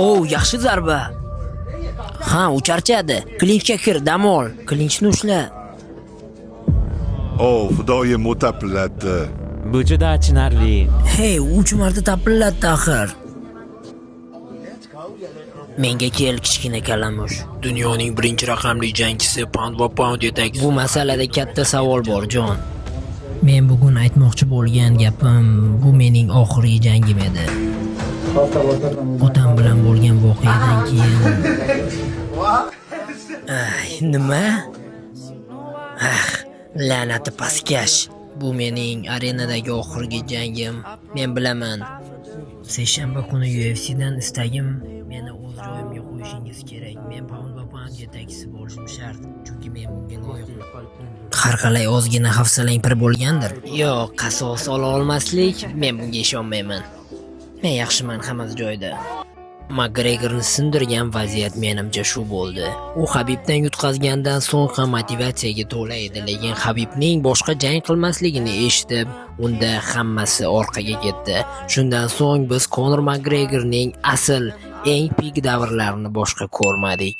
O, yaxshi zarba. Ha, u charchadi. Klinchga kir, dam ol. Klinchni ushla. Xudoyim o'tapillatdi. Bu juda achinarli. Hey, 3 marta tapillatdi axir. Menga kel, kichkina kalamush. Dunyoning birinchi raqamli jangchisi pound va pound yetakchisi. Bu masalada katta savol bor, jon. Men bugun aytmoqchi bo'lgan gapim, bu mening oxirgi jangim edi. Otam bilan bo'lgan voqeadan keyin. Nima? La'nati pastkash. Bu mening arenadagi oxirgi jangim. Men bilaman. Seshanba kuni UFC'dan istagim meni o'z joyimga qo'yishingiz kerak. Men pound va pound yetakchisi bo'lishim shart, chunki men bunga loyiqman. Har qalay ozgina hafsalang pir bo'lgandir. Yo'q, qasos ola olmaslik, men bunga ishonmayman. Men yaxshiman, hammasi joyida. Makgregorni sindirgan vaziyat menimcha shu bo'ldi. U Habibdan yutqazgandan so'ng ham motivatsiyaga to'la edi, lekin Habibning boshqa jang qilmasligini eshitib, unda hammasi orqaga ketdi. Shundan so'ng biz Conor Makgregorning asl eng pik davrlarini boshqa ko'rmadik.